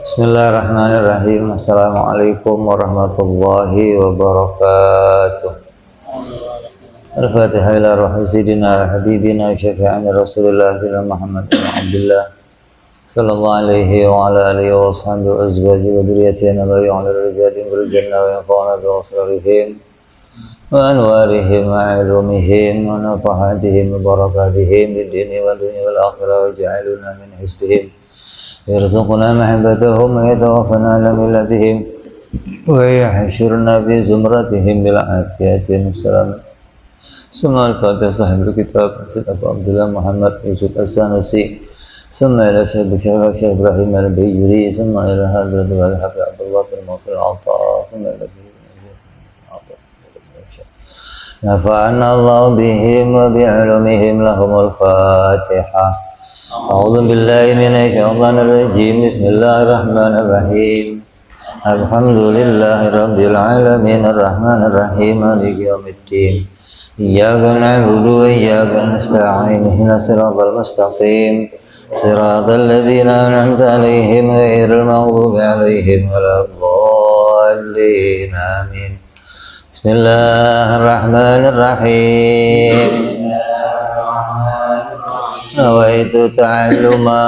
Bismillahirrahmanirrahim. Assalamualaikum warahmatullahi wabarakatuh. Al-Fatihah ila ruhi sayyidina habibina syafi'ina Rasulullah sallallahu Muhammad bin Abdullah sallallahu alaihi wa ala alihi wa sahbihi wa azwajihi wa dhurriyatihi wa ala rijalin bil jannah wa yanfa'una bi asrarihim wa anwarihim wa ilmihim wa nafahatihim wa barakatihim bid dini wa dunya wal akhirah wa ja'aluna min hizbihim yarzuquna mahabbatahum wa yatawaffana ala millatihim wa yahshurna bi zumratihim bil afiyati wassalam. Summa al-Fatihah sahibul kitab Sayyid Abu Abdullah Muhammad Yusuf As-Sanusi, summa ila Syekh Ibrahim al-Bayyuri, summa ila Hadrat wal-Hafiz Abdullah bin Muqbil al-Atta, summa ila nafa'ana Allah bihim wa bi'ulumihim lahumul Fatihah. A'udzu billahi minasyaitonir rajim. Bismillahirrahmanirrahim. Alhamdulillahi rabbil alamin arrahmanir rahim maliki yaumiddin. Iyyaka na'budu wa iyyaka nasta'in ihdinas siratal mustaqim siratal ladzina an'amta 'alaihim ghairil maghdubi 'alaihim waladdallin. Amin. Bismillahirrahmanirrahim. Nawaitu ta'alluma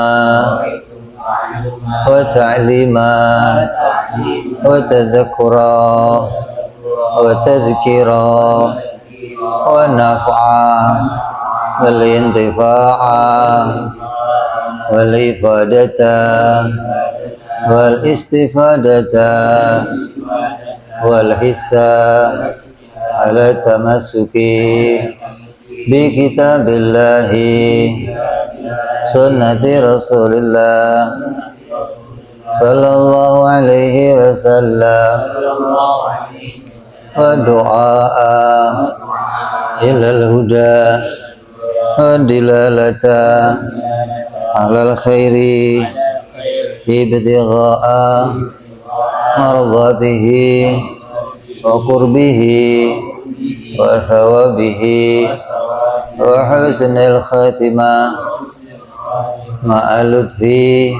wa ta'lima wa tadhakkura wa tadhkira wa naf'a wal intifa'a wal ifadata wal istifadata wal hissa ala tamassuki bi kitabillahi sunnati rasulillah sallallahu alaihi wasallam wa du'a ilal huda wa dilalata alal khairi ibtigha'a mardatihi wa qurbihi wa thawabihi wa husnil khatimah ma'alutfi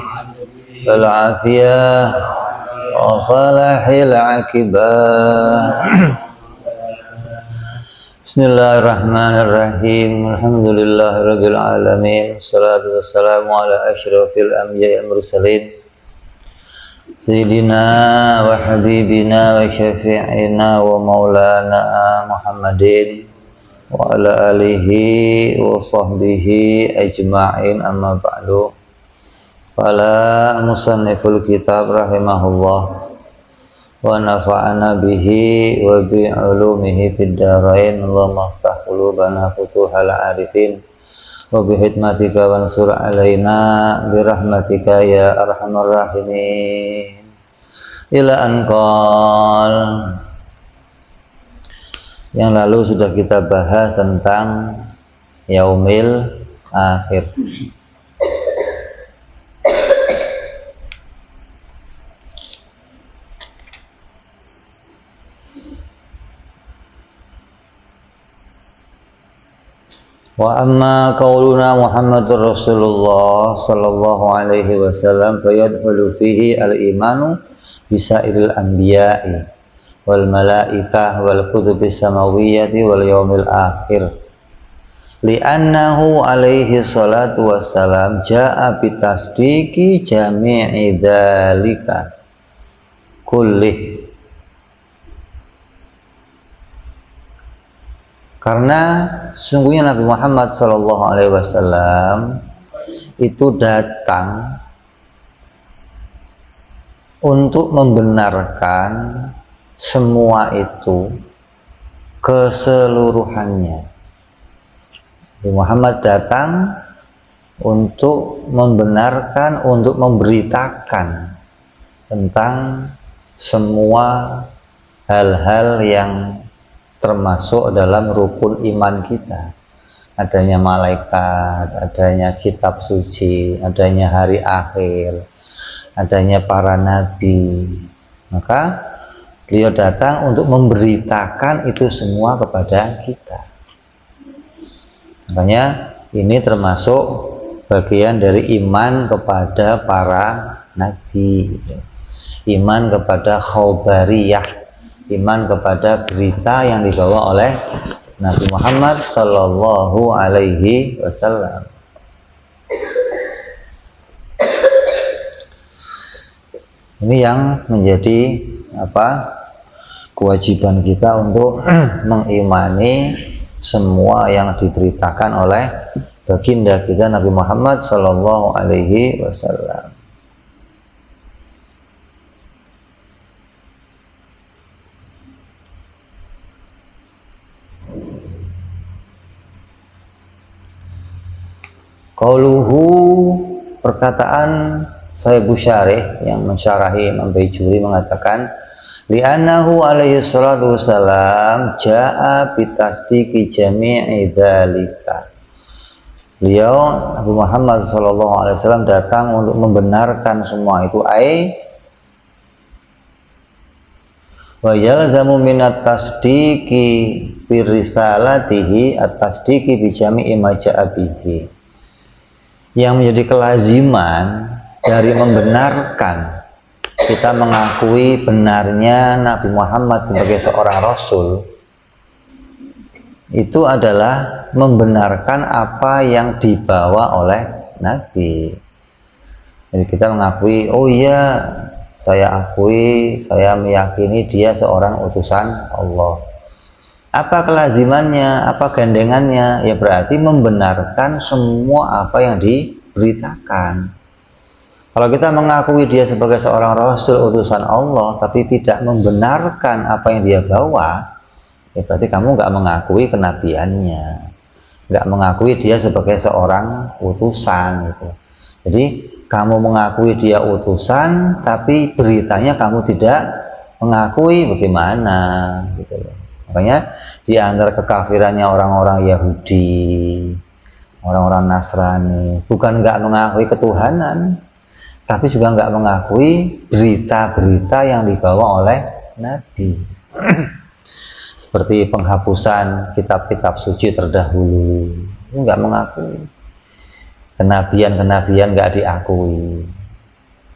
wal afiyah wa salahil akibah. Bismillahirrahmanirrahim. Alhamdulillahirabbil alamin. Wassalatu wassalamu ala asyrafil anbiya'i wal mursalin sayyidina wa habibina wa syafi'ina wa maulana Muhammadin wa ala alihi wa sahbihi ajma'in, amma ba'du. Qala musanniful kitab rahimahullah wa nafa'ana bihi wa bi'ulumihi fid dharain. Allahumma iftah qulubana futuhal arifin wa bihikmatika wansur alaina birahmatika ya arhamar rahimin. Ila anqal. Yang lalu sudah kita bahas tentang yaumil akhir. Wa amma qauluna Muhammadur Rasulullah sallallahu alaihi wasallam fayadkhulu fihi al-imanu bisairil anbiya'i wal malaikah wal kutubis samawiyyati wal yaumil akhir li'annahu alaihi salatu wassalam jaa bitasdiqi jami'i dzalika kullih. Karena sungguhnya Nabi Muhammad sallallahu alaihi wasallam itu datang untuk membenarkan semua itu keseluruhannya. Nabi Muhammad datang untuk membenarkan, untuk memberitakan tentang semua hal-hal yang termasuk dalam rukun iman kita. Adanya malaikat, adanya kitab suci, adanya hari akhir, adanya para nabi. Maka beliau datang untuk memberitakan itu semua kepada kita. Makanya ini termasuk bagian dari iman kepada para nabi gitu. Iman kepada khabariyah, iman kepada berita yang dibawa oleh Nabi Muhammad sallallahu alaihi wasallam. Ini yang menjadi kewajiban kita untuk mengimani semua yang diberitakan oleh baginda kita Nabi Muhammad sallallahu alaihi wasallam. Qauluhu, perkataan Sahibul Syarih yang mensyarahi Imam Baijuri mengatakan, li'annahu alaihi salatu wassalam ja'a bitasdiqi jami'i dzalika. Beliau Nabi Muhammad sallallahu alaihi wasallam datang untuk membenarkan semua itu, wa yalzamu minat tasdiqi bi risalatihi at-tasdiqi bi jami'i ma ja'a bihi. Yang menjadi kelaziman dari membenarkan, kita mengakui benarnya Nabi Muhammad sebagai seorang Rasul, itu adalah membenarkan apa yang dibawa oleh Nabi. Jadi kita mengakui, oh iya, saya meyakini dia seorang utusan Allah. Apa kelazimannya, apa gandengannya? Ya berarti membenarkan semua apa yang diberitakan. Kalau kita mengakui dia sebagai seorang Rasul utusan Allah, tapi tidak membenarkan apa yang dia bawa, ya berarti kamu nggak mengakui kenabiannya, nggak mengakui dia sebagai seorang utusan gitu. Jadi kamu mengakui dia utusan, tapi beritanya kamu tidak mengakui, bagaimana gitu loh. Makanya di antara kekafirannya orang-orang Yahudi, orang-orang Nasrani, bukan nggak mengakui ketuhanan, tapi juga nggak mengakui berita-berita yang dibawa oleh Nabi. Seperti penghapusan kitab-kitab suci terdahulu, itu nggak mengakui. Kenabian-kenabian nggak diakui.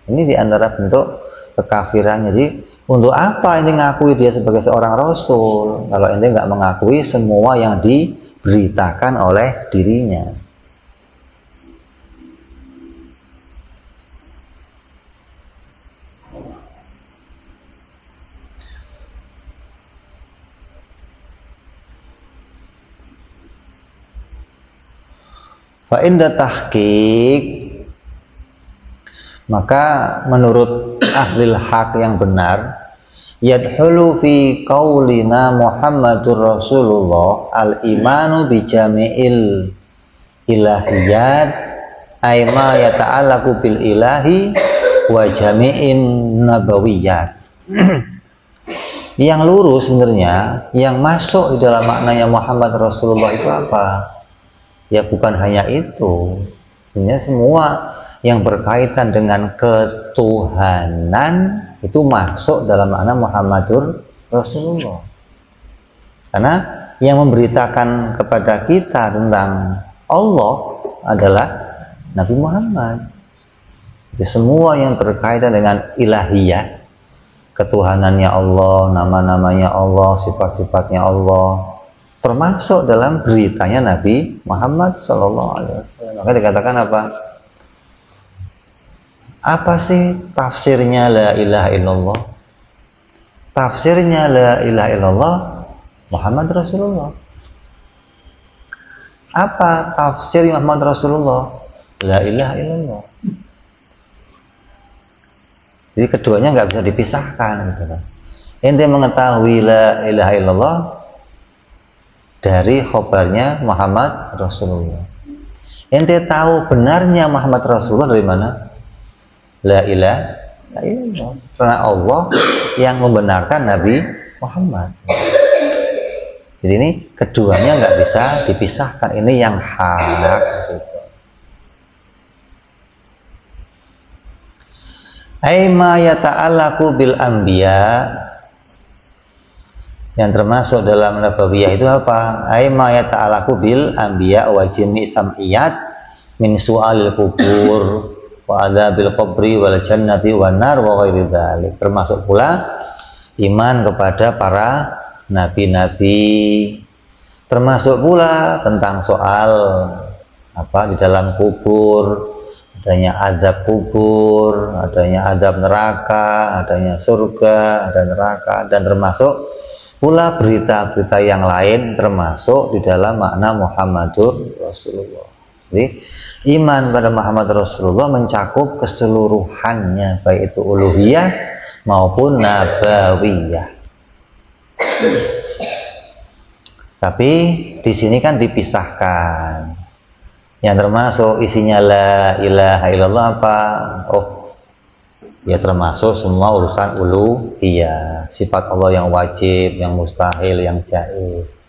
Ini di antara bentuk kekafiran. Jadi untuk apa ente ngakui dia sebagai seorang Rasul kalau ente nggak mengakui semua yang diberitakan oleh dirinya? Fa inda tahqiq, maka menurut ahlil haq yang benar, yadhulu fi qaulina Muhammadur Rasulullah al-imanu bi jami'il ilahiyat ay ma yata'allaqu bil ilahi wa jami'in nabawiyat. Yang lurus sebenarnya, yang masuk di dalam maknanya Muhammad Rasulullah itu apa? Ya bukan hanya itu. Sebenarnya semua yang berkaitan dengan ketuhanan itu masuk dalam makna Muhammadur Rasulullah. Karena yang memberitakan kepada kita tentang Allah adalah Nabi Muhammad. Jadi semua yang berkaitan dengan ilahiyah, ketuhanannya Allah, nama-namanya Allah, sifat-sifatnya Allah, termasuk dalam beritanya Nabi Muhammad SAW. Maka dikatakan apa? Apa sih tafsirnya la ilaha illallah? Tafsirnya la ilaha illallah Muhammad Rasulullah. Apa tafsir Muhammad Rasulullah? La ilaha illallah. Jadi keduanya nggak bisa dipisahkan gitu. Ente mengetahui la ilaha illallah dari khobarnya Muhammad Rasulullah. Ente tahu benarnya Muhammad Rasulullah dari mana? La ilaha illallah. Karena Allah yang membenarkan Nabi Muhammad. Jadi ini keduanya nggak bisa dipisahkan. Ini yang hak. Gitu. Aima yata'allaqu bil anbiya, yang termasuk dalam nabawiyah itu apa? Aima yata'allaqu bil anbiya wa jami' sam'iyat min su'alil kubur wa adzabil qabri wal jannati wan nar wa ghairi dzalik. Termasuk pula iman kepada para nabi-nabi, termasuk pula tentang soal di dalam kubur, adanya azab kubur, adanya azab neraka, adanya surga dan neraka, dan termasuk pula berita-berita yang lain termasuk di dalam makna Muhammadur Rasulullah. Jadi iman pada Muhammad Rasulullah mencakup keseluruhannya, baik itu uluhiyah maupun nabawiyah. Tapi di sini kan dipisahkan. Yang termasuk isinya la ilaha illallah apa? Ya termasuk semua urusan uluhiyah, sifat Allah yang wajib, yang mustahil, yang jaiz.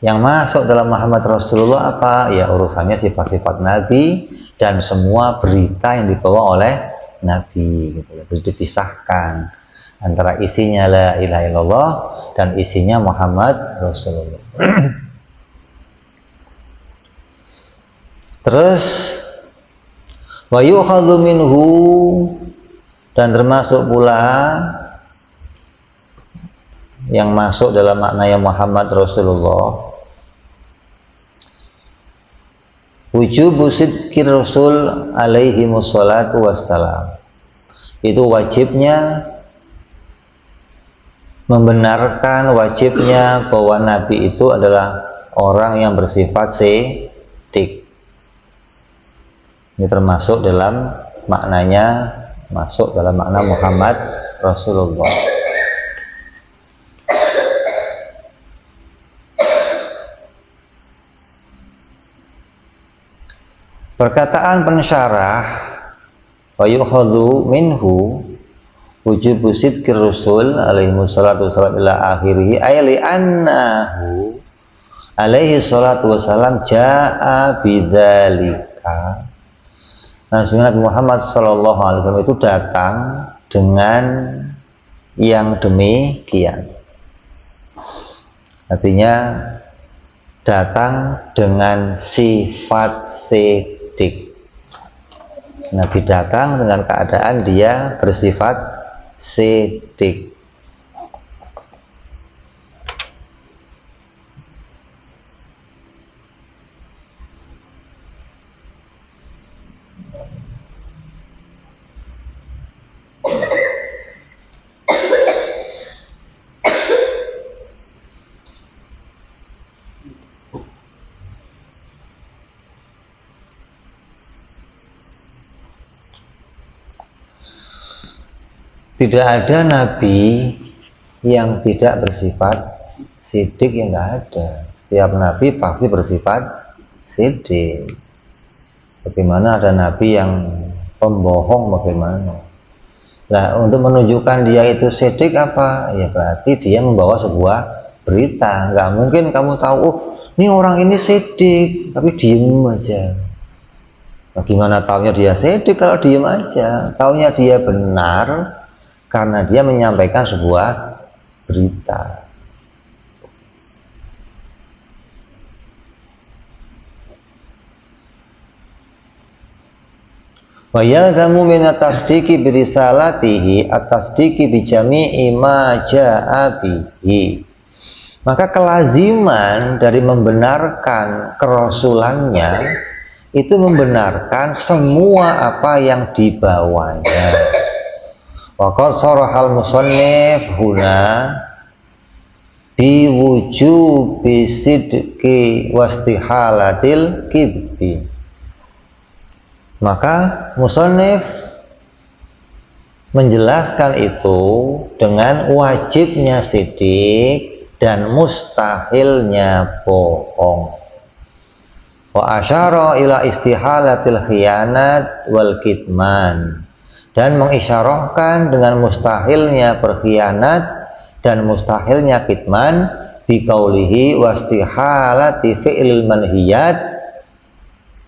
Yang masuk dalam Muhammad Rasulullah apa? Ya urusannya sifat-sifat Nabi dan semua berita yang dibawa oleh Nabi. Gitu. Dipisahkan antara isinya la ilaha illallah dan isinya Muhammad Rasulullah. Terus wa yu'khadhu minhu, dan termasuk pula yang masuk dalam makna yang Muhammad Rasulullah wujubu sidqir Rasul alaihi wassalatu wassalam. Itu wajibnya membenarkan, wajibnya bahwa Nabi itu adalah orang yang bersifat siddiq. Ini termasuk dalam maknanya, masuk dalam makna Muhammad Rasulullah. Perkataan pensyarah wa yu'khadhu minhu wujubu sidqir Rasul alaihi wassalatu wassalam ila akhirih ay li annahu alaihi salatu wassalam jaa bidzalika. Nah, Nabi Muhammad Shallallahu Alaihi Wasallam itu datang dengan yang demikian. Artinya datang dengan sifat siddiq. Nabi datang dengan keadaan dia bersifat siddiq. Tidak ada nabi yang tidak bersifat siddiq, yang nggak ada. Setiap nabi pasti bersifat siddiq. Bagaimana ada nabi yang pembohong, bagaimana? Nah, untuk menunjukkan dia itu siddiq apa? Ya berarti dia membawa sebuah berita. Nggak mungkin kamu tahu, ini orang ini siddiq, tapi diem aja. Bagaimana taunya dia siddiq kalau diem aja? Taunya dia benar karena dia menyampaikan sebuah berita. Wa yalzamu min at-tasdiqi bi risalatihi at-tasdiqi bi jami'i ma jaa'a bihi. Maka kelaziman dari membenarkan kerasulannya itu membenarkan semua apa yang dibawanya. Waqad sarahal musannif huna bi wujubi sidqi wastihalatil kidbi. Maka musannif menjelaskan itu dengan wajibnya siddiq dan mustahilnya bohong. Wa asyara ila istihalatil khiyanat wal kitman, dan mengisyarahkan dengan mustahilnya berkhianat dan mustahilnya kitman biqaulihi wastihalati fi'lil manhiyat,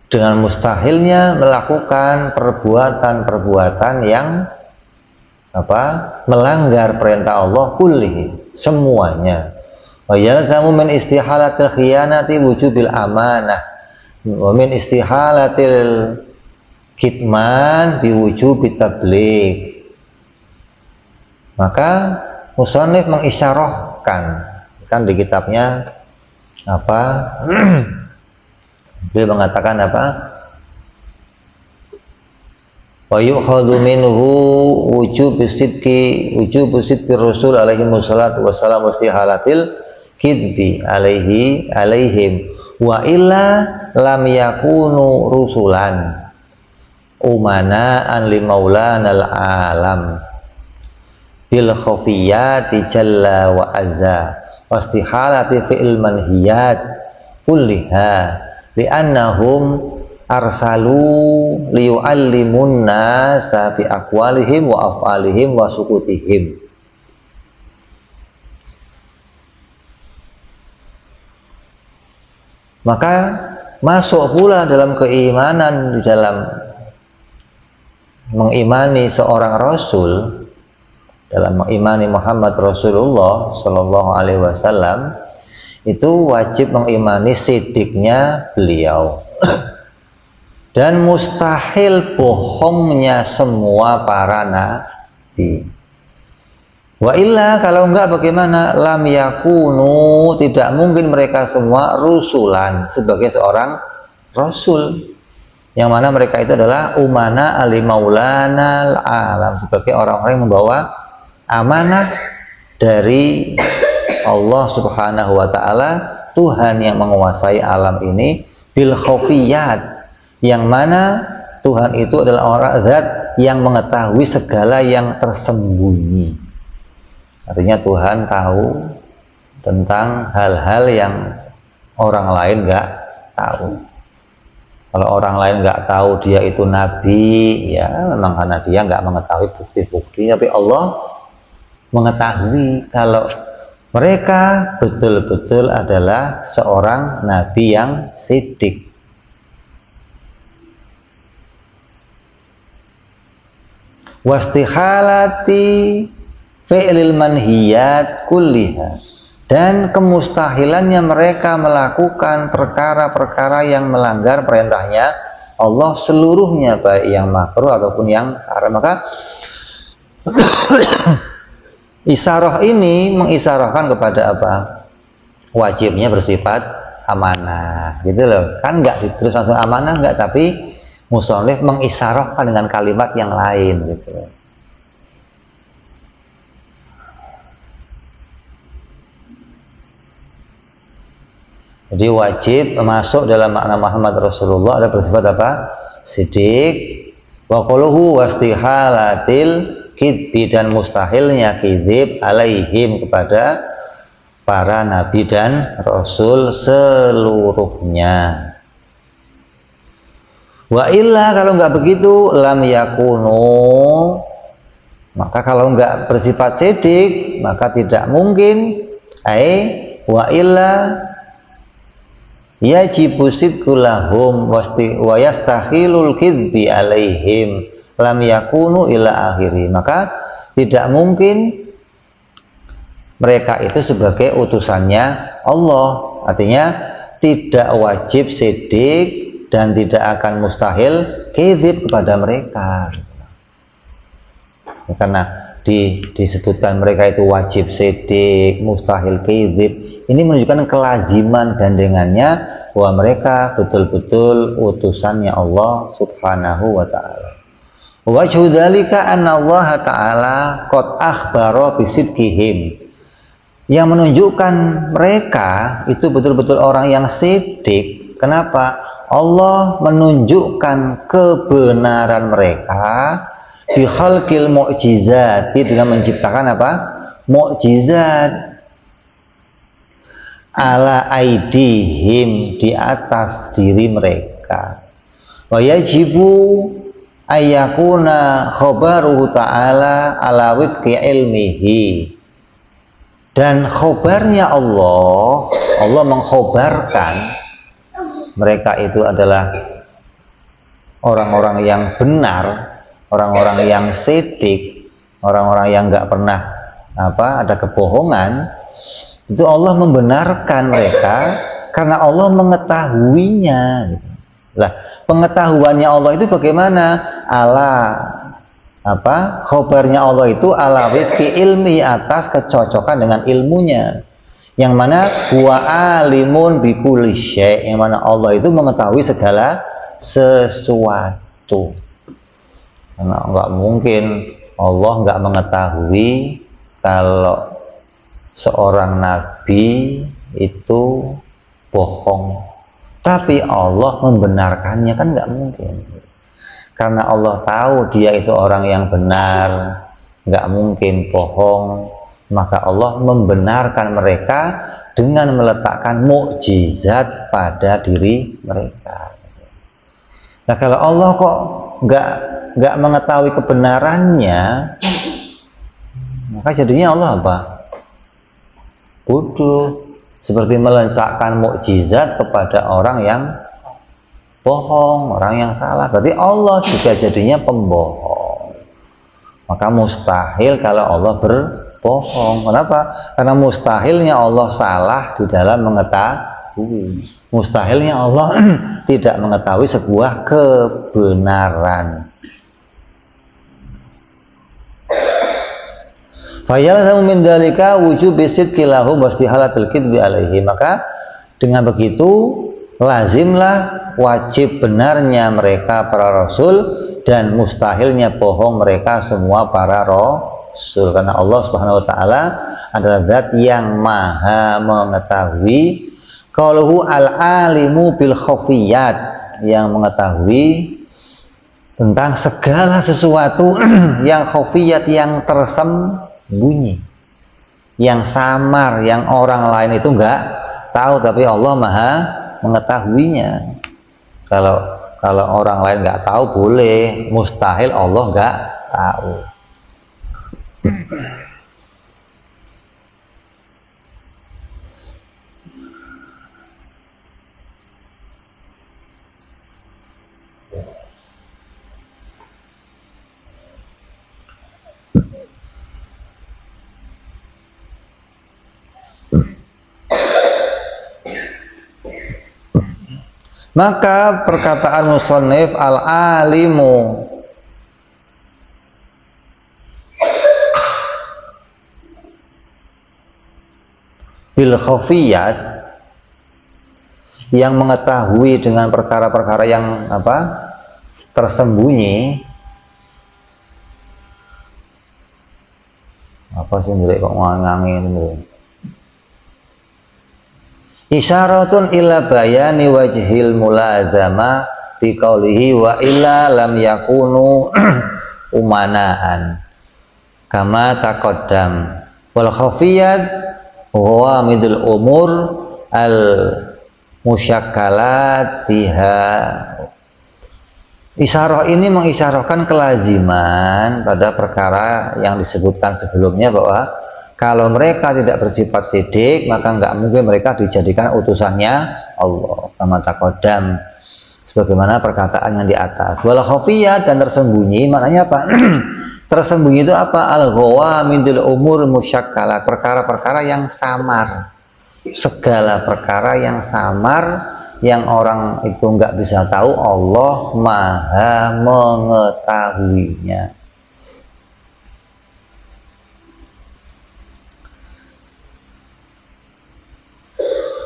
dengan mustahilnya melakukan perbuatan-perbuatan yang melanggar perintah Allah kullihi, semuanya. Wa yalzamu min istihalatil khiyanati wujubil amanah wa min istihalatil kitman biwujubi tabligh. Maka musannif mengisyarahkan kan di kitabnya apa? Beliau mengatakan apa? Wa yu'khadhu minhu wujubu sidqi rasul alaihi wassalatu wassalam wa istihalatil kidbi alaihim wa illa lam yakunu rusulan umana'an li maulanal alam bil khafiyati jalla wa azza wastihalati fi'il manhiyat kulliha li'annahum arsalu liyu'allimun nasa bi aqwalihim wa af'alihim wa sukutihim. Maka masuk pula dalam keimanan, di dalam mengimani seorang rasul, dalam mengimani Muhammad Rasulullah Shallallahu Alaihi Wasallam, itu wajib mengimani sidiknya beliau dan mustahil bohongnya semua para nabi. Wa illa, kalau enggak bagaimana? Lam yakunu, tidak mungkin mereka semua rusulan, sebagai seorang rasul, yang mana mereka itu adalah umana ali maulana alam, sebagai orang-orang yang membawa amanah dari Allah Subhanahu wa taala, Tuhan yang menguasai alam ini, bil khafiyat, yang mana Tuhan itu adalah orang zat yang mengetahui segala yang tersembunyi. Artinya Tuhan tahu tentang hal-hal yang orang lain nggak tahu. Kalau orang lain nggak tahu dia itu nabi, ya memang karena dia nggak mengetahui bukti-bukti. Tapi Allah mengetahui kalau mereka betul-betul adalah seorang nabi yang siddiq. Wastihalati fi'lil manhiyat kulliha, dan kemustahilannya mereka melakukan perkara-perkara yang melanggar perintahnya Allah seluruhnya, baik yang makruh ataupun yang haram. Maka isyarah ini mengisyarahkan kepada apa? Wajibnya bersifat amanah, gitu loh. Kan nggak ditulis langsung amanah, nggak, tapi musannif mengisyarahkan dengan kalimat yang lain, gitu loh. Jadi wajib masuk dalam makna Muhammad Rasulullah ada bersifat apa? Siddiq, wa quluhu wastihalatil kidbi, dan mustahilnya kidib alaihim, kepada para nabi dan rasul seluruhnya. Wa illa, kalau nggak begitu, lam yakunu, maka kalau nggak bersifat siddiq maka tidak mungkin. Wa illa yajibu sidqu lahum wa yastakhilul kidbi alaihim lam yakunu ila akhiri. Maka tidak mungkin mereka itu sebagai utusannya Allah. Artinya tidak wajib siddiq dan tidak akan mustahil kizib kepada mereka. Karena disebutkan mereka itu wajib siddiq, mustahil kizib, ini menunjukkan kelaziman gandengannya bahwa mereka betul-betul utusannya Allah Subhanahu wa ta'ala. Wajhu dzalika anna Allah ta'ala qad akhbara bisidqihim, yang menunjukkan mereka itu betul-betul orang yang siddiq. Kenapa? Allah menunjukkan kebenaran mereka bi khalqil mu'jizati, dengan menciptakan apa? Mukjizat, ala aidihim, di atas diri mereka. Wa yajibu ayyakuna khabaruhu ta'ala ala wifqi ilmihi, dan khobarnya Allah mengkhobarkan mereka itu adalah orang-orang yang benar, orang-orang yang siddiq, orang-orang yang nggak pernah ada kebohongan. Itu Allah membenarkan mereka karena Allah mengetahuinya, gitu. Lah, pengetahuannya Allah itu bagaimana? Khobarnya Allah itu ala wifqi ilmi, atas kecocokan dengan ilmunya. Yang mana huwa alimun bi kulli syai', yang mana Allah itu mengetahui segala sesuatu. Karena nggak mungkin Allah nggak mengetahui kalau seorang nabi itu bohong, tapi Allah membenarkannya, kan nggak mungkin. Karena Allah tahu dia itu orang yang benar, nggak mungkin bohong, maka Allah membenarkan mereka dengan meletakkan mukjizat pada diri mereka. Nah, kalau Allah kok nggak mengetahui kebenarannya, maka jadinya Allah apa? Bodoh. Seperti meletakkan mukjizat kepada orang yang bohong, orang yang salah. Berarti Allah juga jadinya pembohong. Maka mustahil kalau Allah berbohong. Kenapa? Karena mustahilnya Allah salah di dalam mengetahui. Mustahilnya Allah tidak mengetahui sebuah kebenaran. Fayalzamu min dzalika wujubi sidqi lahum wastihalatul kidbi alaihi. Maka dengan begitu lazimlah wajib benarnya mereka para rasul dan mustahilnya bohong mereka semua para rasul, karena Allah Subhanahu wa taala adalah zat yang maha mengetahui. Qauluhu al-alimu bil khafiyat, yang mengetahui tentang segala sesuatu yang khafiyat, yang tersembunyi, yang samar, yang orang lain itu enggak tahu, tapi Allah maha mengetahuinya. Kalau orang lain nggak tahu boleh, mustahil Allah nggak tahu. Maka perkataan musannif al-alimu bil khafiyat, yang mengetahui dengan perkara-perkara yang tersembunyi. Apa sih kok ngangin? Isyaratun ila bayani wajhil mulazama bi qaulihi wa illa lam yakunu umanaan kama taqaddam. Wal khafiyat huwa midul umur al musyakkalatiha. Isyarah ini mengisyarahkan kelaziman pada perkara yang disebutkan sebelumnya, bahwa kalau mereka tidak bersifat sidik, maka nggak mungkin mereka dijadikan utusannya Allah. Kama taqaddam, sebagaimana perkataan yang di atas. Wal khafiyat, dan tersembunyi, maknanya apa? Tersembunyi itu apa? Al-ghawamidul umur musyakkalah, perkara-perkara yang samar. Segala perkara yang samar, yang orang itu nggak bisa tahu, Allah maha mengetahuinya.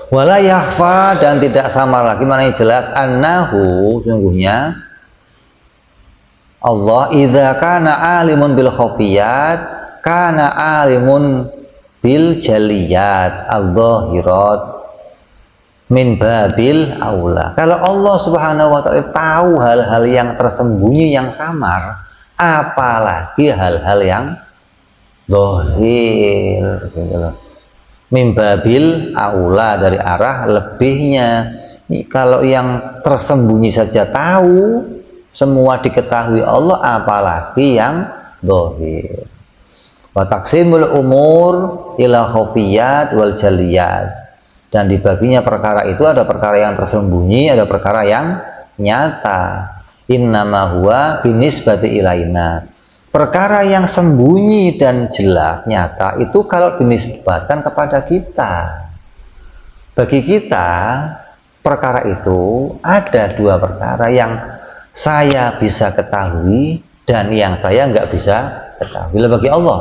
Wala yahfa, dan tidak samar lagi, mana yang jelas, annahu, sungguhnya Allah idza kana alimun bil khafiyat kana alimun bil jaliyat al-dhahirat min babil aula. Kalau Allah Subhanahu wa taala tahu hal-hal yang tersembunyi, yang samar, apalagi hal-hal yang zahir, gitu loh. Mimbabil aula, dari arah lebihnya. Kalau yang tersembunyi saja tahu, semua diketahui Allah, apalagi yang zahir. Wa taqsimul umur ila khafiyat wal jaliyat, dan dibaginya perkara itu, ada perkara yang tersembunyi, ada perkara yang nyata. Innama huwa binisbati ilaina, perkara yang sembunyi dan jelas nyata itu kalau dinisbatkan kepada kita. Bagi kita perkara itu ada dua perkara yang saya bisa ketahui dan yang saya nggak bisa ketahui. Bila bagi Allah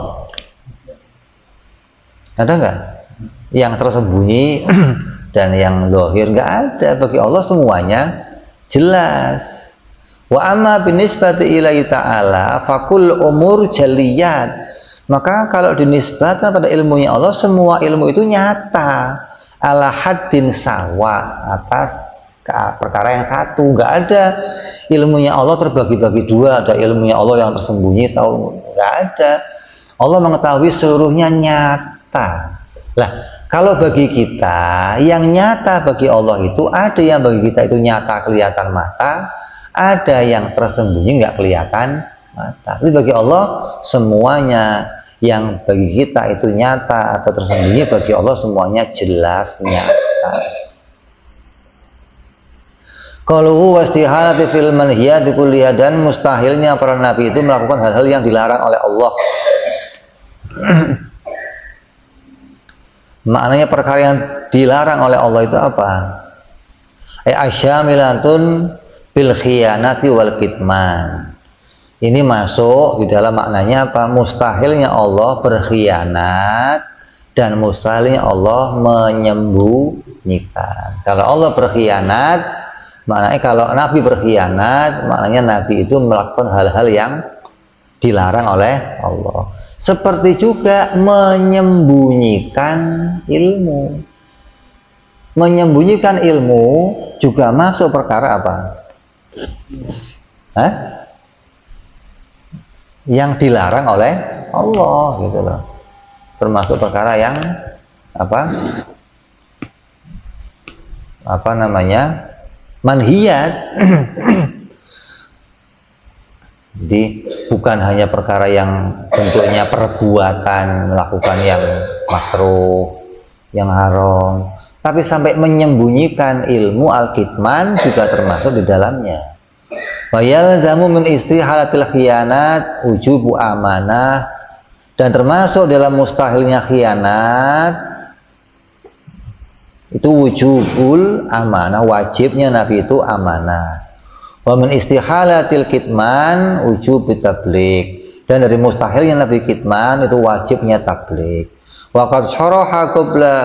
ada nggak yang tersembunyi dan yang zahir? Nggak ada. Bagi Allah semuanya jelas. Wa amma binisbati ilahi ta'ala fakul umur jaliyat. Maka kalau dinisbatkan pada ilmunya Allah, semua ilmu itu nyata ala haddin sawa, atas perkara yang satu. Nggak ada ilmunya Allah terbagi-bagi dua, ada ilmunya Allah yang tersembunyi, tahu? Nggak ada. Allah mengetahui seluruhnya nyata. Lah, kalau bagi kita yang nyata bagi Allah itu, ada yang bagi kita itu nyata kelihatan mata, ada yang tersembunyi nggak kelihatan mata. Tapi bagi Allah semuanya yang bagi kita itu nyata atau tersembunyi, bagi Allah semuanya jelas nyata. Qaluhu wastihalati fil manhiyati kulliha, dan mustahilnya para nabi itu melakukan hal-hal yang dilarang oleh Allah. Maknanya perkara yang dilarang oleh Allah itu apa? Asyamilatun bil khiyanati wal kitman. Ini masuk di dalam maknanya apa? Mustahilnya Allah berkhianat dan mustahilnya Allah menyembunyikan. Kalau Allah berkhianat, maknanya kalau Nabi berkhianat, maknanya Nabi itu melakukan hal-hal yang dilarang oleh Allah. Seperti juga menyembunyikan ilmu. Menyembunyikan ilmu juga masuk perkara apa? Hah? Yang dilarang oleh Allah, gitu loh. Termasuk perkara yang apa? Apa namanya? Manhiyat. Jadi bukan hanya perkara yang bentuknya perbuatan, melakukan yang makruh, yang haram, tapi sampai menyembunyikan ilmu al-kitman juga termasuk di dalamnya. Wa yalzamu min istihalatil khiyanat wujubu amanah, dan termasuk dalam mustahilnya khianat itu wujubul amanah, wajibnya Nabi itu amanah. Wa min istihalatil kitman wujub tabligh, dan dari mustahilnya Nabi kitman itu wajibnya tabligh. Wa qad syaraha qabla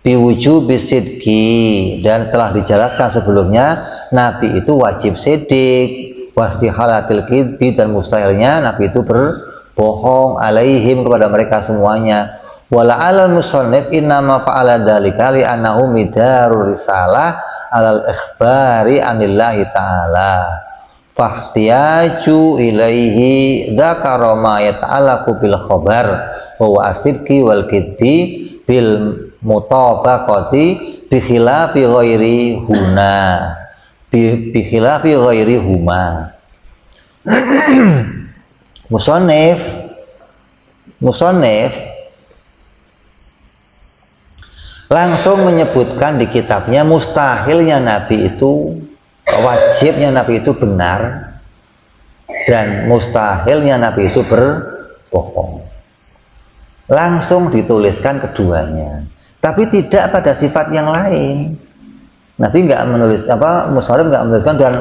biwujubi sidqi, dan telah dijelaskan sebelumnya Nabi itu wajib sidik, wastihalatil kidbi, dan mustahilnya Nabi itu berbohong alaihim, kepada mereka semuanya. Wala alal musannif innama fa'ala dzalika li annahu midarur risalah alal ikhbari anillahi ta'ala fahtiyaju ilaihi dzakara ma yata'allaqu bil khabar wa asidqi wal kidbi bil mutabaqati bi khilafi ghairi huna bi khilafi ghairi huma. Musannif langsung menyebutkan di kitabnya mustahilnya Nabi itu, wajibnya Nabi itu benar, dan mustahilnya Nabi itu berbohong. Langsung dituliskan keduanya, tapi tidak pada sifat yang lain. Nabi nggak menulis musannif nggak menuliskan dan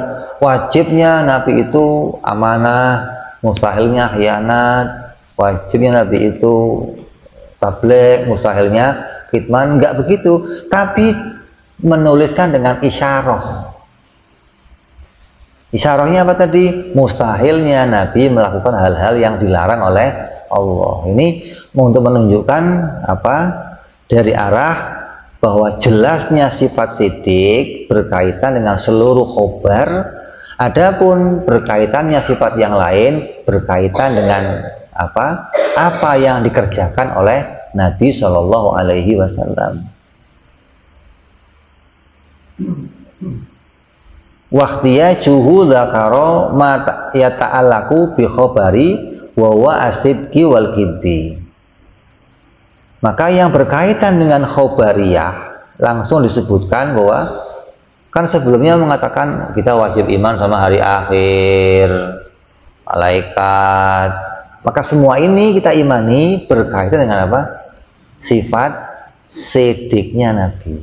wajibnya Nabi itu amanah, mustahilnya khianat, wajibnya Nabi itu tabligh, mustahilnya kitman, nggak begitu, tapi menuliskan dengan isyarah. Isyarahnya apa tadi? Mustahilnya Nabi melakukan hal-hal yang dilarang oleh Allah. Ini untuk menunjukkan apa? Dari arah bahwa jelasnya sifat sidik berkaitan dengan seluruh khobar, adapun berkaitannya sifat yang lain berkaitan dengan apa yang dikerjakan oleh Nabi Shallallahu Alaihi Wasallam. Waqtiyajuhu dzakara ma yata'allaqu bi khabari wa huwa asidqi wal kidbi. Maka yang berkaitan dengan khobariyah langsung disebutkan bahwa kan sebelumnya mengatakan kita wajib iman sama hari akhir, malaikat. Maka semua ini kita imani berkaitan dengan apa? Sifat sidiknya Nabi.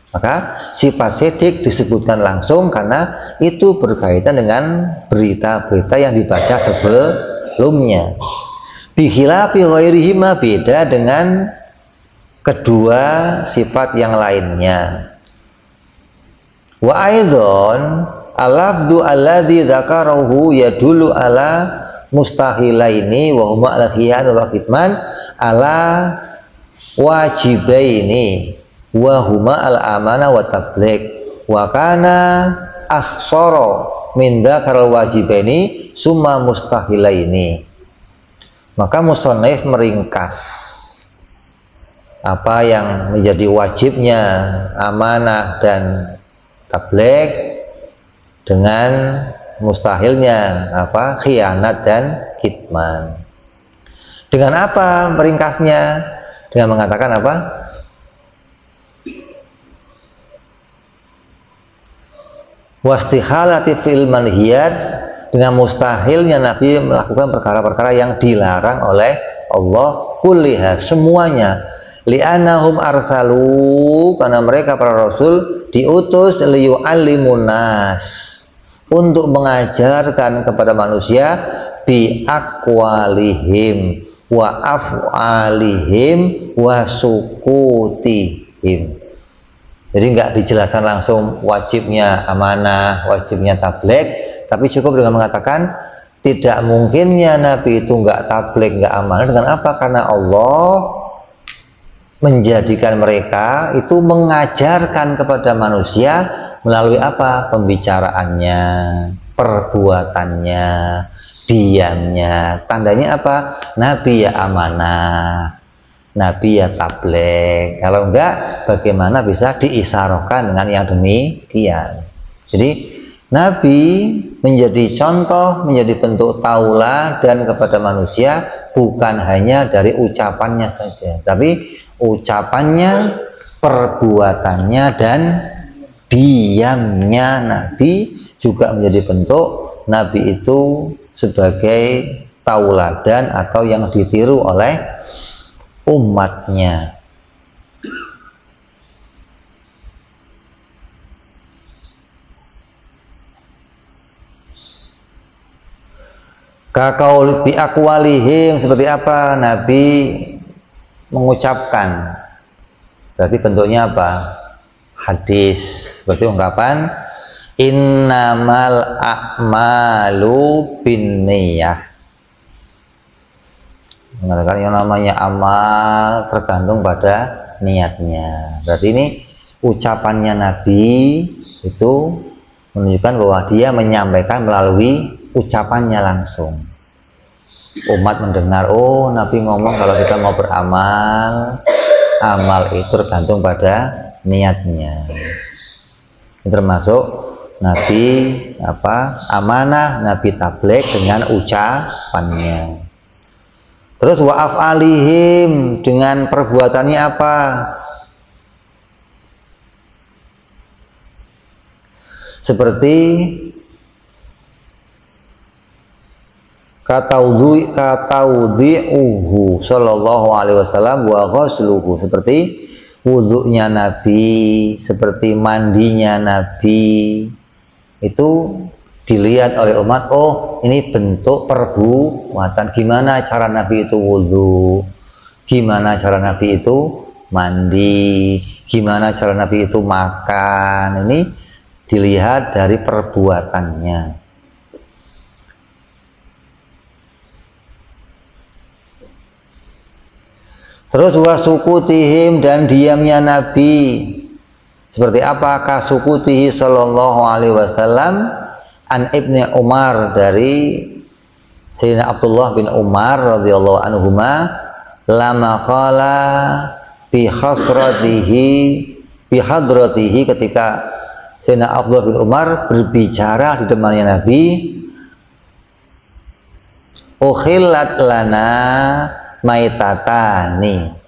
Maka sifat sidik disebutkan langsung karena itu berkaitan dengan berita-berita yang dibaca sebelumnya. Bikhilafi ghairihima, beda dengan kedua sifat yang lainnya. Wa aidzon al-lafdhu alladzi dzakarahu yadullu ala mustahilaini wa huma al-khiyan wa kitman ala wajibaini wa huma al-amana wa tabligh wa kana akhsara min dzakar wajibaini summa mustahilaini. Maka musannif meringkas apa yang menjadi wajibnya amanah dan tabligh dengan mustahilnya apa khianat dan kitman. Dengan apa meringkasnya? Dengan mengatakan apa? Wastihalati fil manhiyat, dengan mustahilnya Nabi melakukan perkara-perkara yang dilarang oleh Allah kulliha, semuanya. Li'annahum arsalu, karena mereka para rasul diutus liyu'allimunas, untuk mengajarkan kepada manusia bi aqwalihim wa af'alihim wa sukutihim. Jadi nggak dijelaskan langsung wajibnya amanah, wajibnya tabligh, tapi cukup dengan mengatakan tidak mungkinnya Nabi itu nggak tabligh, nggak amanah. Dengan apa? Karena Allah menjadikan mereka itu mengajarkan kepada manusia melalui apa? Pembicaraannya, perbuatannya, diamnya. Tandanya apa? Nabi ya amanah, Nabi ya tabligh. Kalau enggak, bagaimana bisa diisyaratkan dengan yang demikian? Jadi Nabi menjadi contoh, menjadi bentuk tauladan kepada manusia, bukan hanya dari ucapannya saja, tapi ucapannya, perbuatannya, dan diamnya Nabi juga menjadi bentuk Nabi itu sebagai tauladan atau yang ditiru oleh umatnya. Kakaul bi aqwalihim, seperti apa Nabi mengucapkan, berarti bentuknya apa? Hadis, seperti ungkapan innamal a'malu binniyah, mengatakan yang namanya amal tergantung pada niatnya. Berarti ini ucapannya Nabi itu menunjukkan bahwa dia menyampaikan melalui ucapannya langsung. Umat mendengar, oh Nabi ngomong kalau kita mau beramal, amal itu tergantung pada niatnya. Ini termasuk Nabi apa? Amanah, Nabi tabligh dengan ucapannya. Terus wa'af alihim, dengan perbuatannya apa? Seperti kataudhi'uhu sallallahu alaihi wasallam wa ghusluhu, seperti wudhunya Nabi, seperti mandinya Nabi. Itu dilihat oleh umat, oh ini bentuk perbuatan. Gimana cara Nabi itu wudhu, gimana cara Nabi itu mandi, gimana cara Nabi itu makan. Ini dilihat dari perbuatannya. Terus wasukutihim, dan diamnya Nabi. Seperti apa? Kasukutihi sallallahu alaihi wasallam an Ibni Umar, dari Sayyidina Abdullah bin Umar radhiyallahu anhuma, lama qala bihadratihi, ketika Sayyidina Abdullah bin Umar berbicara di depannya Nabi, ukhillat lana maitatani,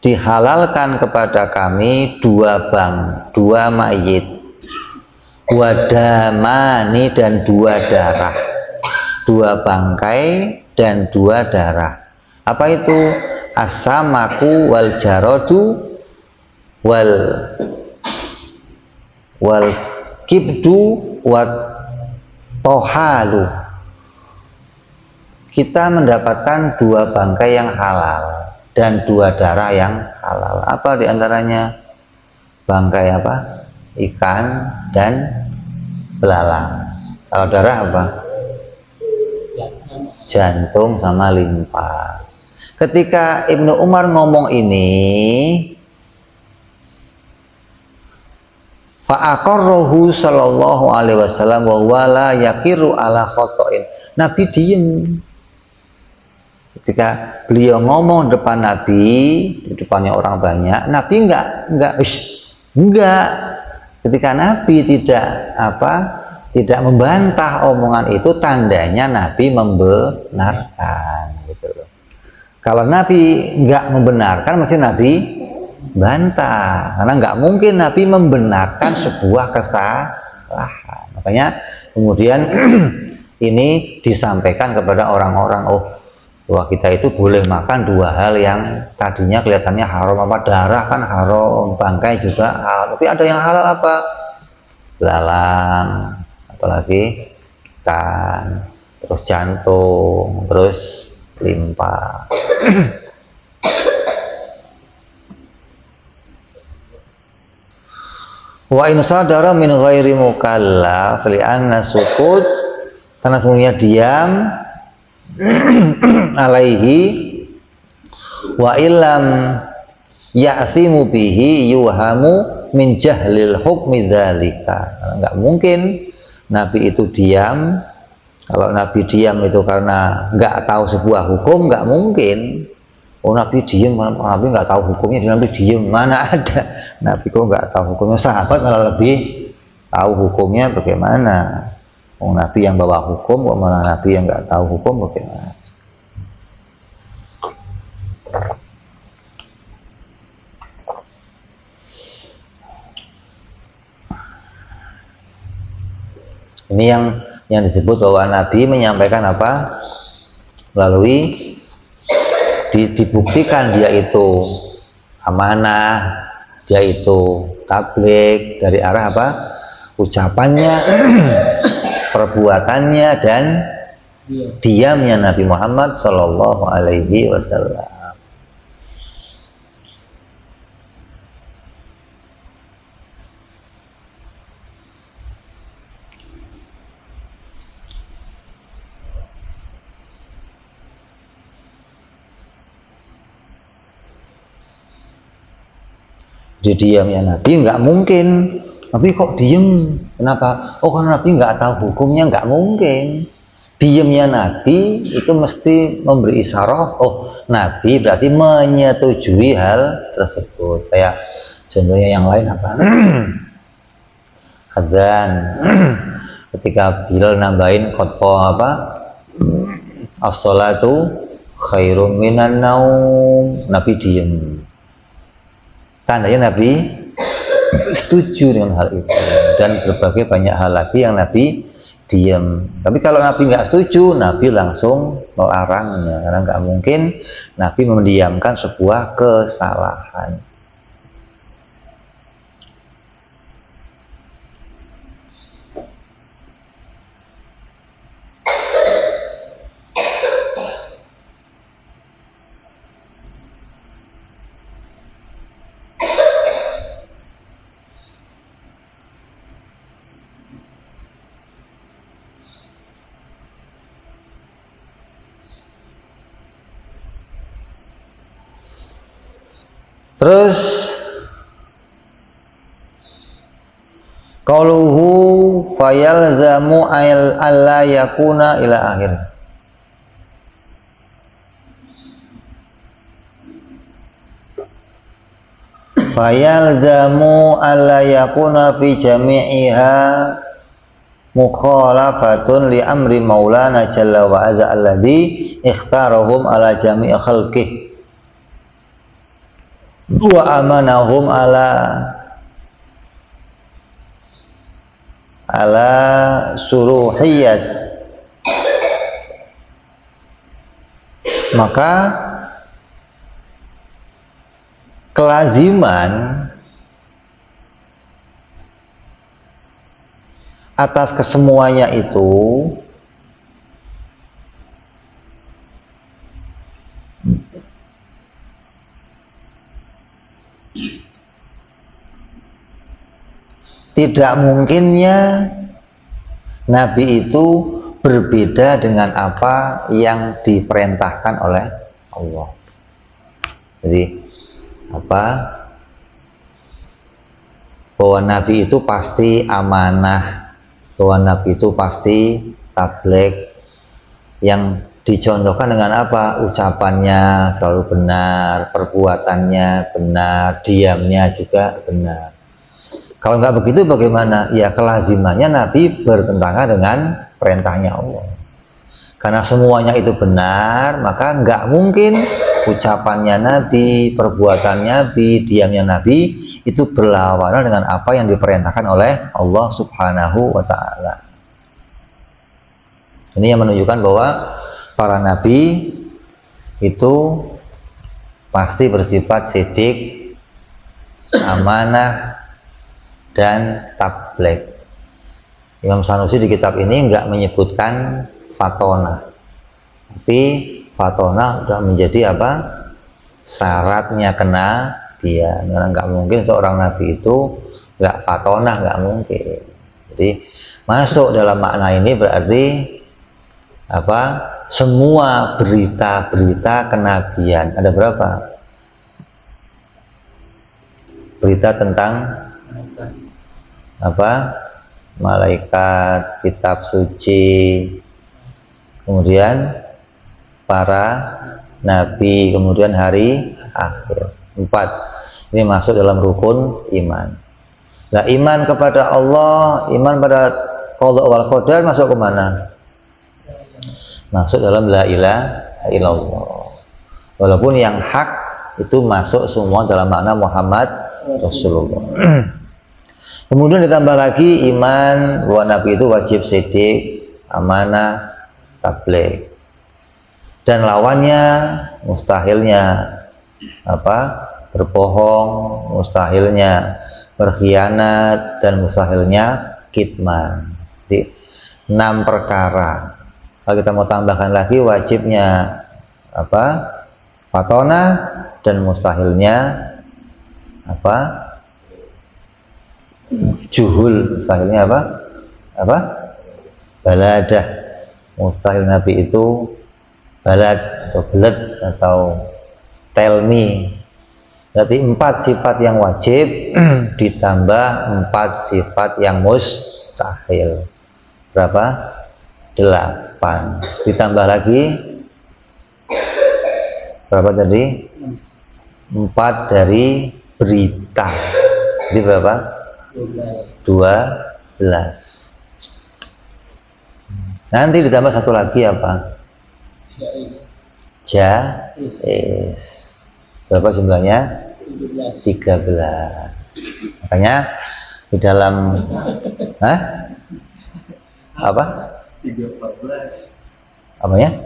dihalalkan kepada kami dua mayit, wadamani, dan dua darah, dua bangkai dan dua darah. Apa itu? As-samaku wal jaradu wal wal kibdu wat tohalu. Kita mendapatkan 2 bangkai yang halal dan 2 darah yang halal. Apa diantaranya? Bangkai apa? Ikan dan belalang. Kalau darah apa? Jantung sama limpa. Ketika Ibnu Umar ngomong ini, fa'aqarrahu sallallahu alaihi wasallam wa wala yakiru ala khotoin. Nabi diem. Ketika beliau ngomong depan Nabi, di depannya orang banyak, Nabi enggak. Ketika Nabi tidak membantah omongan itu, tandanya Nabi membenarkan, gitu loh. Kalau Nabi enggak membenarkan, mesti Nabi bantah, karena nggak mungkin Nabi membenarkan sebuah kesalahan. Makanya kemudian ini disampaikan kepada orang-orang, oh, bahwa kita itu boleh makan 2 hal yang tadinya kelihatannya haram. Apa? Darah kan haram, bangkai juga halal, tapi ada yang halal apa? Belalang, apalagi ikan, terus jantung, terus limpa. Wa in sadara min ghairi mukallaf li anna sukut, karena semuanya diam alaihi wa illam ya'thimu bihi yuhamu min jahlil hukmi dzalika. Karena nggak mungkin Nabi itu diam. Kalau Nabi diam itu karena nggak tahu sebuah hukum, nggak mungkin. Oh, Nabi diem, Nabi nggak tahu hukumnya, Nabi diem, mana ada. Nabi kok nggak tahu hukumnya, sahabat malah lebih tahu hukumnya bagaimana. Oh, Nabi yang bawa hukum, kok malah Nabi yang nggak tahu hukum bagaimana. Ini yang disebut bahwa Nabi menyampaikan apa? Melalui dibuktikan dia itu amanah, dia itu tabligh dari arah apa? Ucapannya, perbuatannya, dan diamnya Nabi Muhammad Shallallahu Alaihi Wasallam. Di diamnya Nabi nggak mungkin. Nabi kok diem? Kenapa? Oh, karena Nabi nggak tahu hukumnya. Nggak mungkin. Diamnya Nabi itu mesti memberi isyarat. Oh, Nabi berarti menyetujui hal tersebut. Kayak contohnya yang lain apa? Adzan. Ketika Bilal nambahin khutbah apa? As-sholatu khairum minan naum. Nabi diem. Tandanya Nabi setuju dengan hal itu, dan berbagai banyak hal lagi yang Nabi diam. Tapi kalau Nabi nggak setuju, Nabi langsung melarangnya, karena nggak mungkin Nabi mendiamkan sebuah kesalahan. Terus qauluhu fayalzamu alla yakuna ila akhir. Fayalzamu alla yakuna fi jami'iha mukhalafatun li amri maulana jalla wa azza alladhi ikhtarahum ala jami'i khalqihi wa amanahum ala suruhiyat. Maka kelaziman atas kesemuanya itu tidak mungkinnya Nabi itu berbeda dengan apa yang diperintahkan oleh Allah. Jadi apa? Bahwa Nabi itu pasti amanah, bahwa Nabi itu pasti tabligh. Yang dicontohkan dengan apa? Ucapannya selalu benar, perbuatannya benar, diamnya juga benar. Kalau nggak begitu bagaimana? Ya kelazimannya Nabi bertentangan dengan perintahnya Allah. Karena semuanya itu benar, maka nggak mungkin ucapannya Nabi, perbuatan Nabi, diamnya Nabi itu berlawanan dengan apa yang diperintahkan oleh Allah Subhanahu wa Ta'ala. Ini yang menunjukkan bahwa para nabi itu pasti bersifat sidik, amanah, dan tabligh. Imam Sanusi di kitab ini nggak menyebutkan fatona, tapi fatona sudah menjadi apa? Syaratnya kenabian. Karena nggak mungkin seorang nabi itu nggak fatona, nggak mungkin. Jadi masuk dalam makna ini berarti apa? Semua berita-berita kenabian. Ada berapa? Berita tentang apa? Malaikat, kitab suci, kemudian para nabi, kemudian hari akhir. 4. Ini masuk dalam rukun iman. Nah, iman kepada Allah, iman pada qada wal qadar masuk ke mana? Masuk dalam la ilaha illallah. Walaupun yang hak itu masuk semua dalam makna Muhammad Rasulullah. Kemudian ditambah lagi iman bahwa Nabi itu wajib sidik, amanah, tabligh. Dan lawannya mustahilnya apa? Berbohong, mustahilnya berkhianat, dan mustahilnya kitman. Jadi 6 perkara. Kalau kita mau tambahkan lagi wajibnya apa? Fatona, dan mustahilnya apa? Juhul. Mustahilnya apa? Apa? Baladah. Mustahil Nabi itu balad atau belad atau tell me. Berarti 4 sifat yang wajib ditambah 4 sifat yang mustahil. Berapa? 8. Ditambah lagi berapa tadi? 4 dari berita. Jadi berapa? 12. Nanti ditambah satu lagi apa? Jaiz. Berapa jumlahnya? 13. Makanya di dalam apa? 14. Apanya?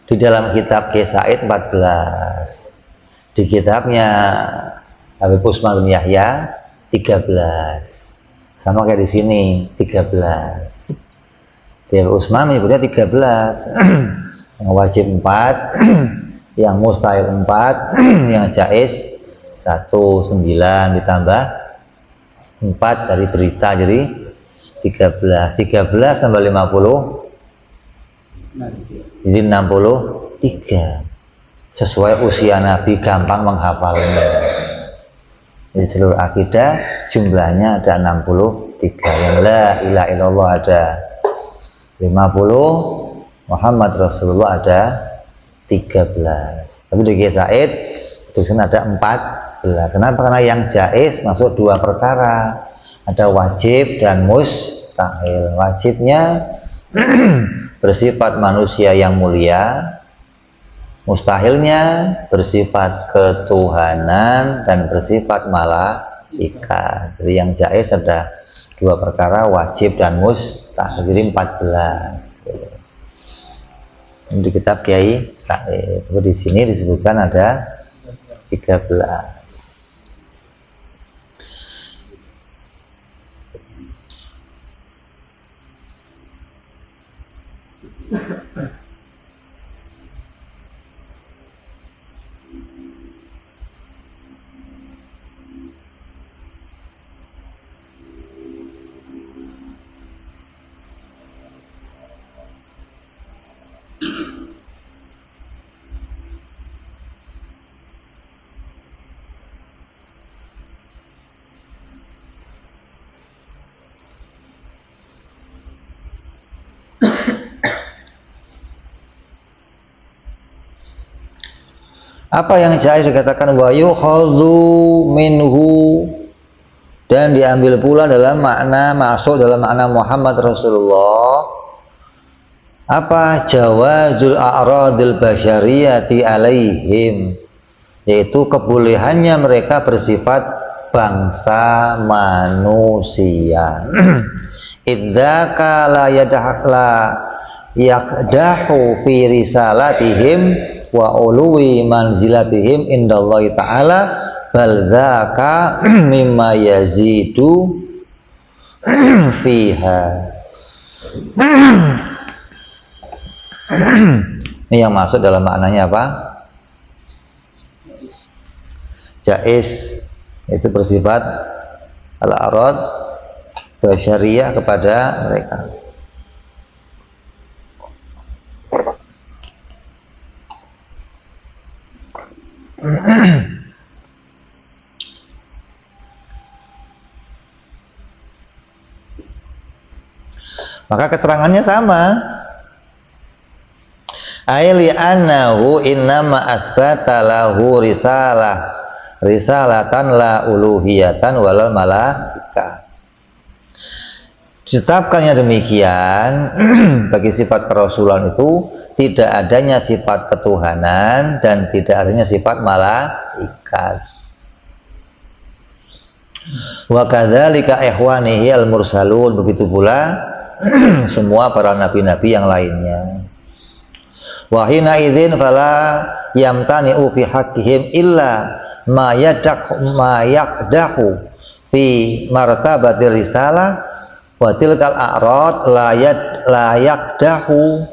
Di dalam kitab Kesaid 14. Di kitabnya Habib Usman bin Yahya 13. Sama kayak di sini 13. Di Habib Usman menyebutnya 13. Yang wajib 4, yang mustahil 4, yang jaiz 1, 9 ditambah 4 dari berita jadi 13. 13 tambah 50 jadi 63. Sesuai usia Nabi, gampang menghafalnya. Di seluruh akidah jumlahnya ada 63. Yang la ilaha illallah ada 50, Muhammad Rasulullah ada 13. Tapi di Kesaid tulisan ada 14. Kenapa? Karena yang jaiz masuk 2 perkara. Ada wajib dan mustahil. Wajibnya bersifat manusia yang mulia, mustahilnya bersifat ketuhanan dan bersifat malaikat. Jadi yang jaiz ada 2 perkara, wajib dan mustahil. Jadi 14. Di kitab Kiai Said. Di sini disebutkan ada 13. Apa yang jais dikatakan wa yukhadhu minhu, dan diambil pula dalam makna, masuk dalam makna Muhammad Rasulullah, apa jawazul a'radil basyariyati alaihim, yaitu kebolehannya mereka bersifat bangsa manusia. Idzaka la yakdahu fi risalatihim wa uluwi manzilatihim indallahi ta'ala, bal dzaka mimma yazidu fiha. Ini yang masuk dalam maknanya apa? Jaiz, itu bersifat al-arad basyariyah kepada mereka. Maka keterangannya sama. Aili annahu innama athbata lahu risalatan la uluhiyatan walal malaika. Ditetapkannya demikian bagi sifat kerasulan itu tidak adanya sifat ketuhanan dan tidak adanya sifat malaikat. Wa kadzalika ikhwanihi al-mursalun, begitu pula semua para nabi-nabi yang lainnya. Wa hina idzin fala yamtani'u fi haqqihim illa ma yaqdahu fi martabatir risalah wa tilkal a'rad la yaqdahu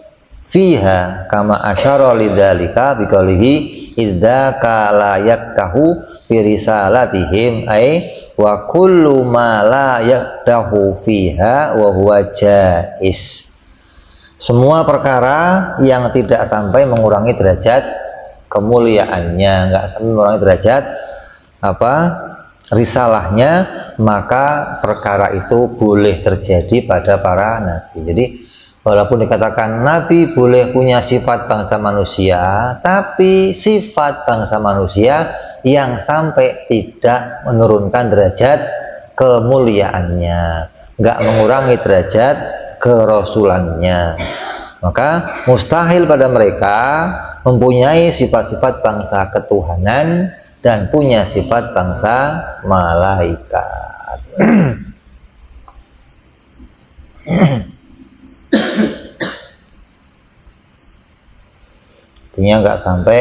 fiha kama asyara lidzalika biqaulihi idzaka la yaqdahu fi risalatihim ay wa kullu ma la yaqdahu fiha wa huwa jaiz. Semua perkara yang tidak sampai mengurangi derajat kemuliaannya, nggak sampai mengurangi derajat apa risalahnya, maka perkara itu boleh terjadi pada para nabi. Jadi walaupun dikatakan nabi boleh punya sifat bangsa manusia, tapi sifat bangsa manusia yang sampai tidak menurunkan derajat kemuliaannya, nggak mengurangi derajat kerasulannya, maka mustahil pada mereka mempunyai sifat-sifat bangsa ketuhanan dan punya sifat bangsa malaikat. Artinya nggak sampai,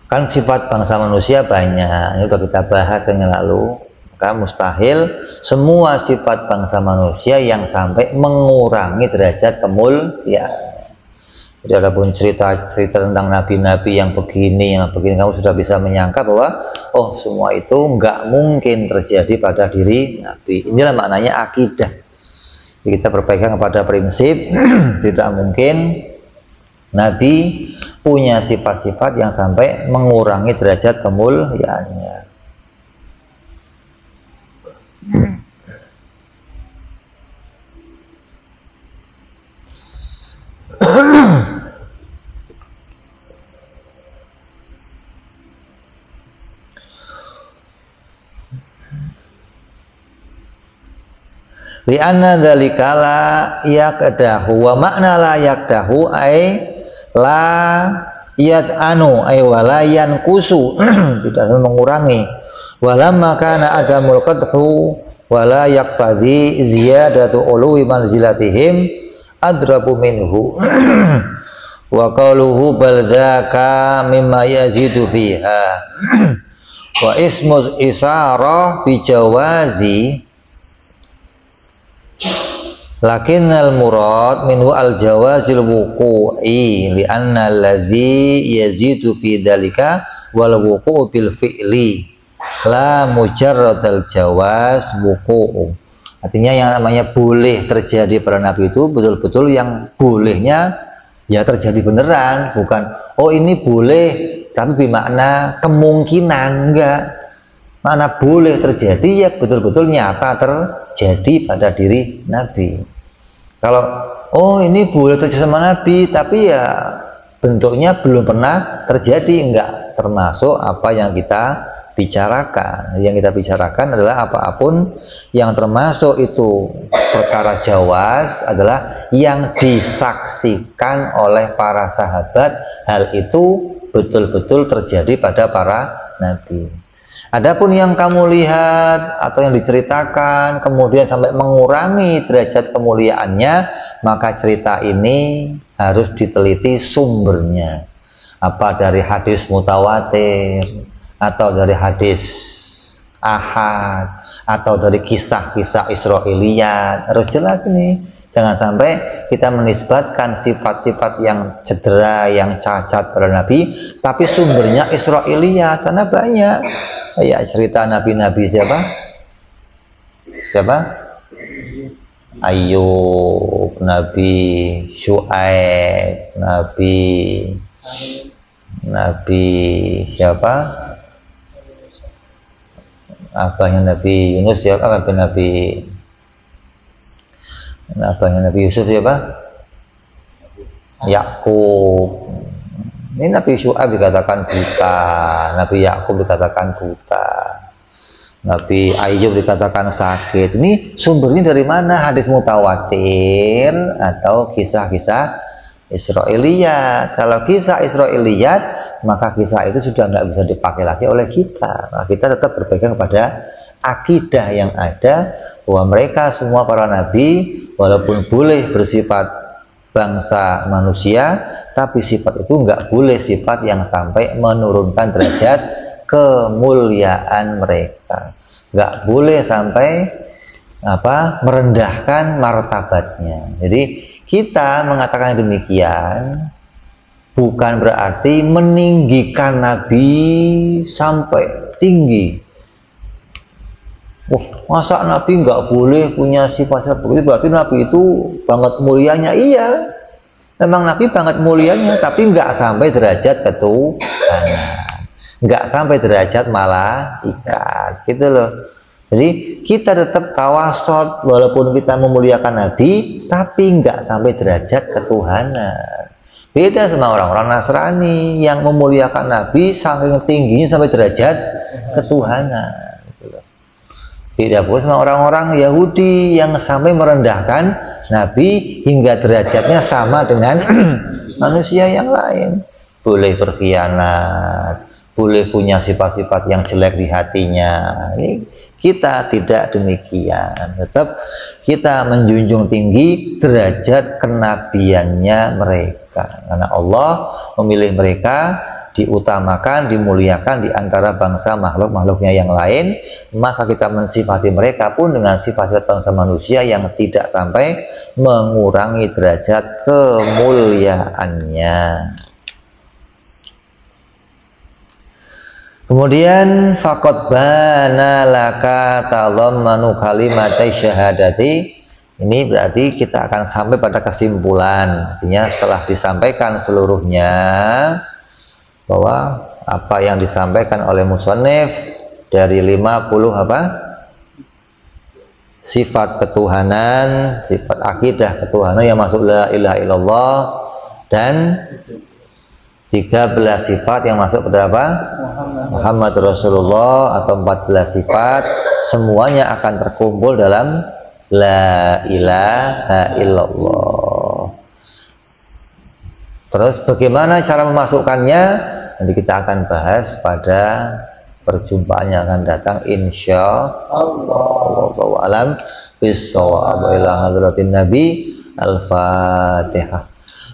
kan sifat bangsa manusia banyak, ini sudah kita bahas yang lalu. Maka mustahil semua sifat bangsa manusia yang sampai mengurangi derajat kemuliaan. Jadi adapun cerita tentang nabi-nabi yang begini, kamu sudah bisa menyangka bahwa oh semua itu nggak mungkin terjadi pada diri nabi. Inilah maknanya akidah. Jadi kita berpegang kepada prinsip tidak mungkin nabi punya sifat-sifat yang sampai mengurangi derajat kemuliaannya. Li'anna dzalika la yaqdahu wa makna la yaqdahu ay la yad'anu ay wala yanqusu tidak mengurangi, walamma kana adamul qadhu wala yaqtadi ziyadatu uluwi manzilatihim adrabu minhu wa qaluhu bal dzaka mimma yazidu fiha wa ismu isarah bi jawazi Lakinnal murad minhu al-jawazil wuqu'i li'anna alladhi yazidu fi dzalika wal wuqu'u bil fi'li la mujarradal jawaz wuqu'u. Artinya yang namanya boleh terjadi pada Nabi itu betul-betul yang bolehnya ya terjadi beneran, bukan oh ini boleh tapi bermakna kemungkinan, enggak. Mana boleh terjadi ya betul-betul nyata terjadi pada diri Nabi. Kalau oh ini boleh terjadi sama Nabi tapi ya bentuknya belum pernah terjadi, enggak termasuk apa yang kita bicarakan. Yang kita bicarakan adalah apapun yang termasuk itu perkara jawaz adalah yang disaksikan oleh para sahabat, hal itu betul-betul terjadi pada para nabi. Adapun yang kamu lihat atau yang diceritakan kemudian sampai mengurangi derajat kemuliaannya, maka cerita ini harus diteliti sumbernya. Apa dari hadis mutawatir, atau dari hadis ahad, atau dari kisah-kisah Israiliyat. Harus jelas ini. Jangan sampai kita menisbatkan sifat-sifat yang cedera, yang cacat pada Nabi, tapi sumbernya Israiliyat, karena banyak. Ya cerita nabi-nabi siapa? Ayub, Nabi Syuaib, Nabi siapa? Abahnya Nabi Yunus siapa? Nabi Yusuf siapa? Yakub. Ini Nabi Syuaib dikatakan buta, Nabi Yakub dikatakan buta, Nabi Ayub dikatakan sakit. Ini sumbernya dari mana? Hadis mutawatir atau kisah-kisah Israiliyat. Kalau kisah Israiliyat, maka kisah itu sudah nggak bisa dipakai lagi oleh kita. Nah, kita tetap berpegang kepada akidah yang ada bahwa mereka semua para nabi walaupun boleh bersifat bangsa manusia, tapi sifat itu nggak boleh sifat yang sampai menurunkan derajat kemuliaan mereka, nggak boleh sampai merendahkan martabatnya. Jadi kita mengatakan demikian bukan berarti meninggikan Nabi sampai tinggi. Masa Nabi nggak boleh punya sifat-sifat begitu? Berarti Nabi itu banget mulianya. Iya, memang Nabi banget mulianya, tapi nggak sampai derajat ketuhanan, nggak sampai derajat malaikat, gitu loh. Jadi kita tetap tawasud walaupun kita memuliakan Nabi, tapi nggak sampai derajat ketuhanan. Beda sama orang-orang Nasrani yang memuliakan Nabi saking tingginya sampai derajat ketuhanan. Beda pula sama orang-orang Yahudi yang sampai merendahkan Nabi hingga derajatnya sama dengan manusia yang lain. Boleh berkhianat, boleh punya sifat-sifat yang jelek di hatinya. Ini kita tidak demikian. Tetap kita menjunjung tinggi derajat kenabiannya mereka. Karena Allah memilih mereka diutamakan, dimuliakan di antara bangsa makhluk-makhluknya yang lain, maka kita mensifati mereka pun dengan sifat-sifat bangsa manusia yang tidak sampai mengurangi derajat kemuliaannya. Kemudian faqad bana laka talammanu kalimatai syahadati. Ini berarti kita akan sampai pada kesimpulan. Artinya setelah disampaikan seluruhnya bahwa apa yang disampaikan oleh musannif dari 50 sifat ketuhanan, sifat akidah ketuhanan yang masuk la ilaha illallah, dan 13 sifat yang masuk pada apa? Muhammad Rasulullah, atau 14 sifat, semuanya akan terkumpul dalam la ilaha illallah. Terus bagaimana cara memasukkannya? Nanti kita akan bahas pada perjumpaan yang akan datang, insyaallah. Wallahu a'lam bishawab. Ila hadratin nabi. Al-Fatihah.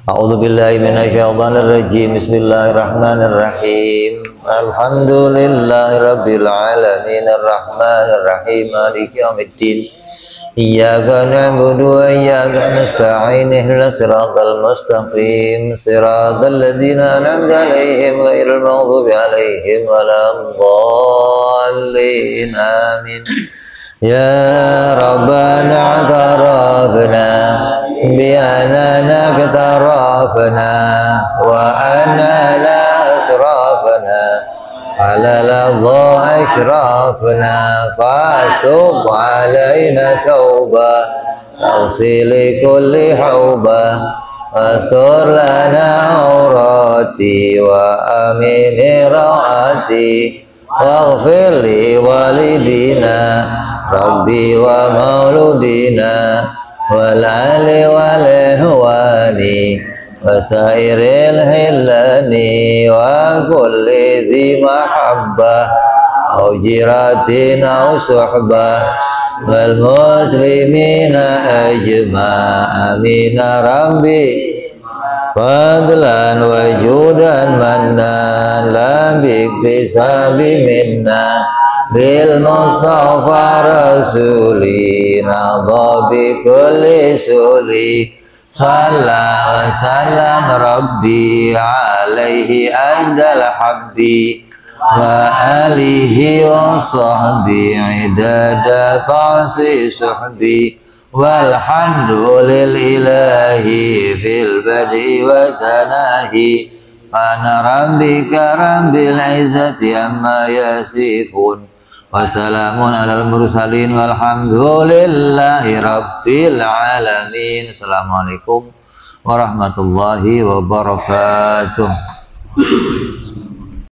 A'udzu billahi minasyaitonir rajim. Bismillahirrahmanirrahim. Alhamdulillahirabbil alamin arrahmanir rahim maliki yaumiddin. iyyaka na'budu wa iyyaka nasta'in ihdinas siratal mustaqim siratal ladzina an'amta 'alaihim ghairil maghdubi 'alaihim waladdallin amin. Ya Rabbana i'tarafna bi annana iktarafna wa annana asrafna ala ladha ashrafna fatub alaina tauba taghsil kulli hauba wastur lana aurati wa amin raati waghfir li walidina Rabbi wa mauludina wal ali wal ihwani wa sairil hillani wa kulli dhi mahabbah au jiratin au suhbah wal muslimina ajma' amin Rabbi fadlan wa judan mannan la biktisabi minna bil mustafa rasuli nadha bi kulli suli salla wa sallam rabbi alaihi andal habbi wa alihi wa sahbi idada ta'si suhbi walhamdulillahi fil badi wa tanahi ana rabbika rabbil izzati amma yasifun wassalamun alal mursalin walhamdulillahi rabbil alamin. Assalamualaikum warahmatullahi wabarakatuh.